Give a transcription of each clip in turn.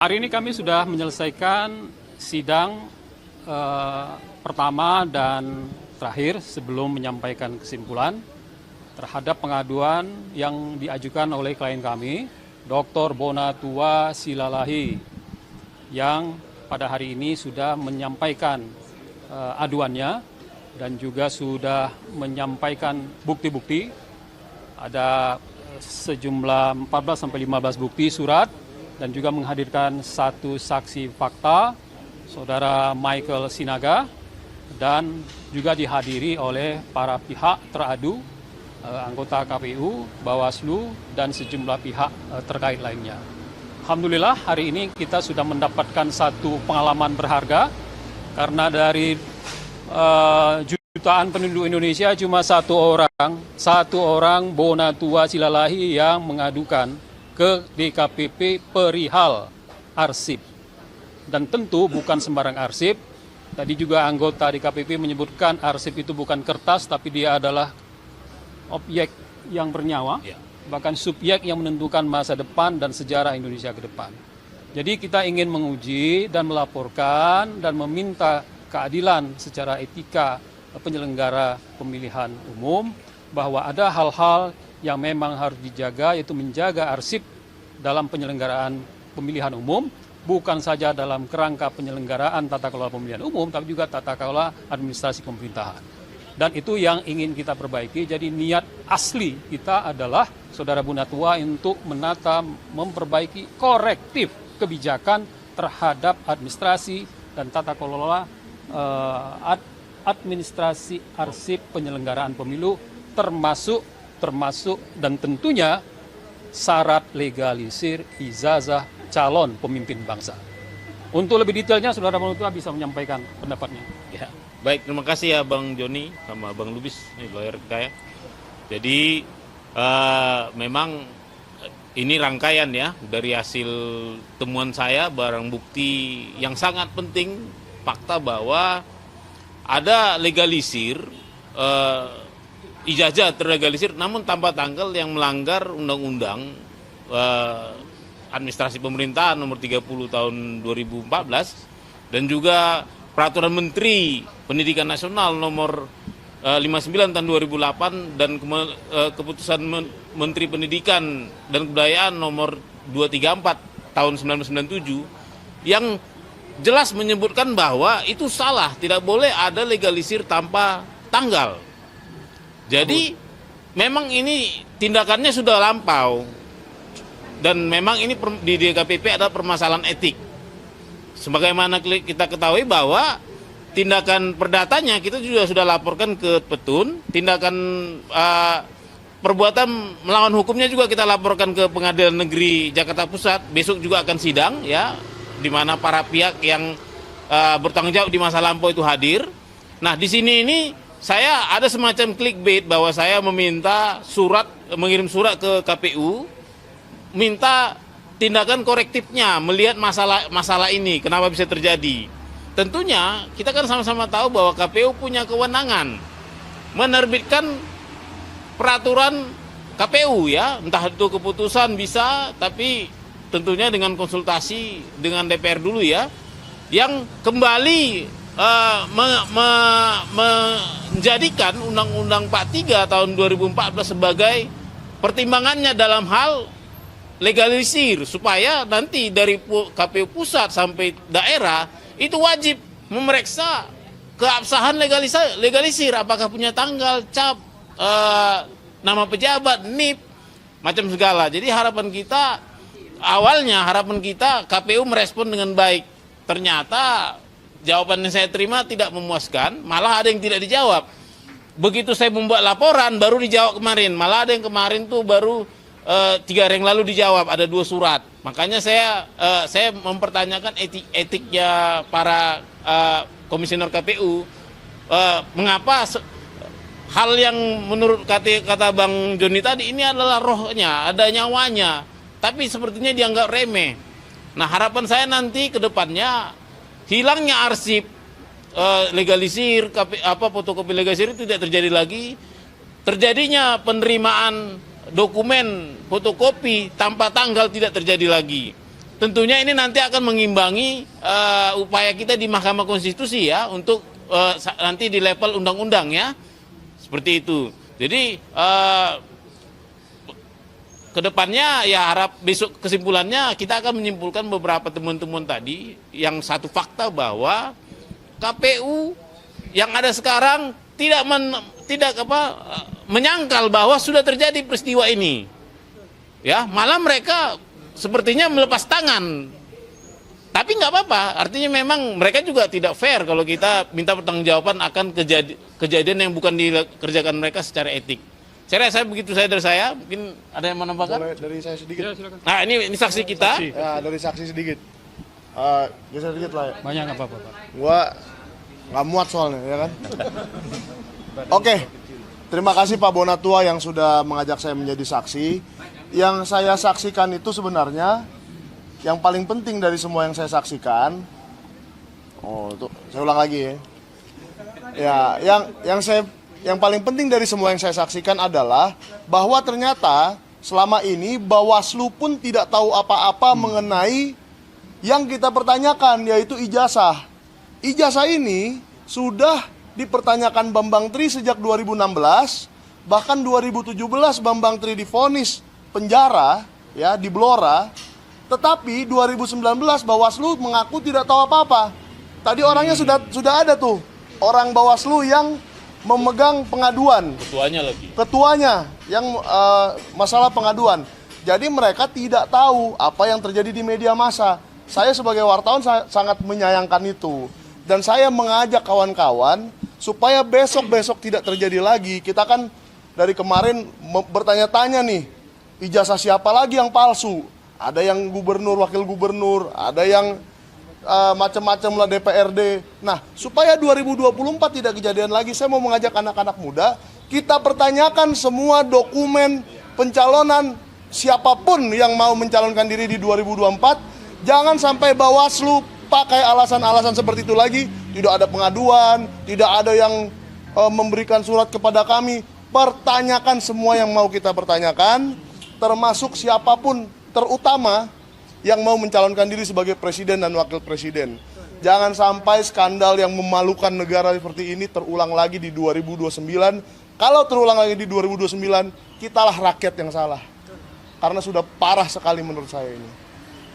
Hari ini kami sudah menyelesaikan sidang pertama dan terakhir sebelum menyampaikan kesimpulan terhadap pengaduan yang diajukan oleh klien kami, Dr. Bonatua Silalahi, yang pada hari ini sudah menyampaikan aduannya dan juga sudah menyampaikan bukti-bukti. Ada sejumlah 14-15 bukti surat dan juga menghadirkan satu saksi fakta, Saudara Michael Sinaga, dan juga dihadiri oleh para pihak teradu, anggota KPU, Bawaslu, dan sejumlah pihak terkait lainnya. Alhamdulillah hari ini kita sudah mendapatkan satu pengalaman berharga, karena dari jutaan penduduk Indonesia cuma satu orang Bonatua Silalahi yang mengadukan ke DKPP perihal arsip. Dan tentu bukan sembarang arsip. Tadi juga anggota DKPP menyebutkan arsip itu bukan kertas, tapi dia adalah objek yang bernyawa, bahkan subjek yang menentukan masa depan dan sejarah Indonesia ke depan. Jadi kita ingin menguji dan melaporkan dan meminta keadilan secara etika penyelenggara pemilihan umum, bahwa ada hal-hal yang memang harus dijaga, yaitu menjaga arsip dalam penyelenggaraan pemilihan umum, bukan saja dalam kerangka penyelenggaraan tata kelola pemilihan umum, tapi juga tata kelola administrasi pemerintahan. Dan itu yang ingin kita perbaiki. Jadi niat asli kita adalah Saudara Bonatua untuk menata, memperbaiki korektif kebijakan terhadap administrasi dan tata kelola administrasi arsip penyelenggaraan pemilu, termasuk dan tentunya syarat legalisir ijazah calon pemimpin bangsa. Untuk lebih detailnya, Saudara Bonatua bisa menyampaikan pendapatnya. Ya, baik, terima kasih ya Bang Joni sama Bang Lubis, ini lawyer saya. Jadi memang ini rangkaian ya dari hasil temuan saya, barang bukti yang sangat penting, fakta bahwa ada legalisir ijazah terlegalisir namun tanpa tanggal yang melanggar Undang-Undang Administrasi Pemerintahan nomor 30 tahun 2014 dan juga Peraturan Menteri Pendidikan Nasional nomor 59 tahun 2008 dan Keputusan Menteri Pendidikan dan Kebudayaan nomor 234 tahun 1997 yang jelas menyebutkan bahwa itu salah, tidak boleh ada legalisir tanpa tanggal. Jadi memang ini tindakannya sudah lampau dan memang ini di DKPP ada permasalahan etik. Sebagaimana kita ketahui bahwa tindakan perdatanya kita juga sudah laporkan ke Petun, tindakan perbuatan melawan hukumnya juga kita laporkan ke Pengadilan Negeri Jakarta Pusat. Besok juga akan sidang ya, di mana para pihak yang bertanggung jawab di masa lampau itu hadir. Nah di sini ini saya ada semacam clickbait bahwa saya mengirim surat ke KPU, minta tindakan korektifnya, melihat masalah ini, kenapa bisa terjadi. Tentunya kita kan sama-sama tahu bahwa KPU punya kewenangan menerbitkan peraturan KPU ya, entah itu keputusan bisa, tapi tentunya dengan konsultasi dengan DPR dulu ya, yang kembali menjadikan Undang-Undang 43 tahun 2014 sebagai pertimbangannya dalam hal legalisir, supaya nanti dari KPU pusat sampai daerah itu wajib memeriksa keabsahan legalisir, apakah punya tanggal, cap, nama pejabat, NIP, macam segala. Jadi harapan kita KPU merespon dengan baik. Ternyata jawaban yang saya terima tidak memuaskan, malah ada yang tidak dijawab. Begitu saya membuat laporan, baru dijawab kemarin. Malah ada yang kemarin tuh baru 3 hari yang lalu dijawab, ada 2 surat. Makanya saya mempertanyakan etiknya para komisioner KPU. Mengapa hal yang menurut kata Bang Joni tadi ini adalah rohnya, ada nyawanya, tapi sepertinya dianggap remeh. Nah harapan saya nanti ke depannya hilangnya arsip legalisir, fotokopi legalisir itu tidak terjadi lagi. Terjadinya penerimaan dokumen fotokopi tanpa tanggal tidak terjadi lagi. tentunya ini nanti akan mengimbangi upaya kita di Mahkamah Konstitusi ya untuk nanti di level undang-undang ya, seperti itu. Jadi kedepannya ya harap besok kesimpulannya kita akan menyimpulkan beberapa temuan-temuan tadi, yang satu fakta bahwa KPU yang ada sekarang tidak menyangkal bahwa sudah terjadi peristiwa ini. Ya, malah mereka sepertinya melepas tangan. Tapi nggak apa-apa, artinya memang mereka juga tidak fair kalau kita minta pertanggungjawaban akan kejadian yang bukan dikerjakan mereka secara etik. Saya begitu saya dari saya, mungkin ada yang mau menambahkan? Boleh dari saya sedikit. Ya, silakan. Nah ini saksi kita. Ya, dari saksi sedikit. Geser sedikit lah ya. Banyak nggak apa-apa, Pak. Gua nggak muat soalnya, ya kan? Oke, terima kasih Pak Bonatua yang sudah mengajak saya menjadi saksi. Yang saya saksikan itu sebenarnya yang paling penting dari semua yang saya saksikan. Saya ulang lagi ya. Ya, yang paling penting dari semua yang saya saksikan adalah bahwa ternyata selama ini Bawaslu pun tidak tahu apa-apa mengenai yang kita pertanyakan, yaitu ijazah. Ijazah ini sudah dipertanyakan Bambang Tri sejak 2016, bahkan 2017 Bambang Tri divonis penjara ya di Blora. Tetapi 2019 Bawaslu mengaku tidak tahu apa-apa. Tadi orangnya sudah ada tuh, orang Bawaslu yang memegang pengaduan. Ketuanya yang masalah pengaduan. Jadi mereka tidak tahu apa yang terjadi di media massa. Saya sebagai wartawan sangat menyayangkan itu. Dan saya mengajak kawan-kawan supaya besok-besok tidak terjadi lagi. Kita kan dari kemarin bertanya-tanya nih, ijazah siapa lagi yang palsu? Ada yang gubernur, wakil gubernur, ada yang macam-macam lah DPRD. Nah, supaya 2024 tidak kejadian lagi, saya mau mengajak anak-anak muda, kita pertanyakan semua dokumen pencalonan siapapun yang mau mencalonkan diri di 2024. Jangan sampai Bawaslu pakai alasan-alasan seperti itu lagi. Tidak ada pengaduan, tidak ada yang memberikan surat kepada kami. Pertanyakan semua yang mau kita pertanyakan, termasuk siapapun, terutama yang mau mencalonkan diri sebagai presiden dan wakil presiden. Jangan sampai skandal yang memalukan negara seperti ini terulang lagi di 2029. Kalau terulang lagi di 2029, kitalah rakyat yang salah. Karena sudah parah sekali menurut saya ini.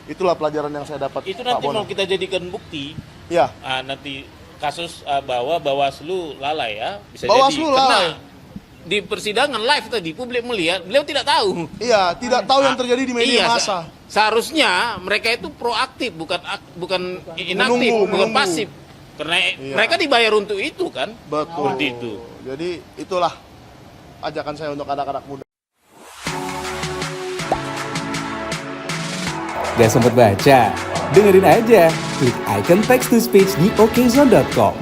Itulah pelajaran yang saya dapat. Itu nanti mau kita jadikan bukti. Ya. Nanti kasus bahwa Bawaslu lalai ya, bisa Bawaslu jadi. lalai. Karena di persidangan live tadi publik melihat, beliau tidak tahu. Iya, tidak tahu yang terjadi di media massa. Seharusnya mereka itu proaktif, bukan inaktif, bukan pasif. Karena mereka dibayar untuk itu kan. Betul. Seperti itu. Jadi itulah ajakan saya untuk anak-anak muda. Gak sempet baca? Dengerin aja, klik icon text to speech di okezone.com.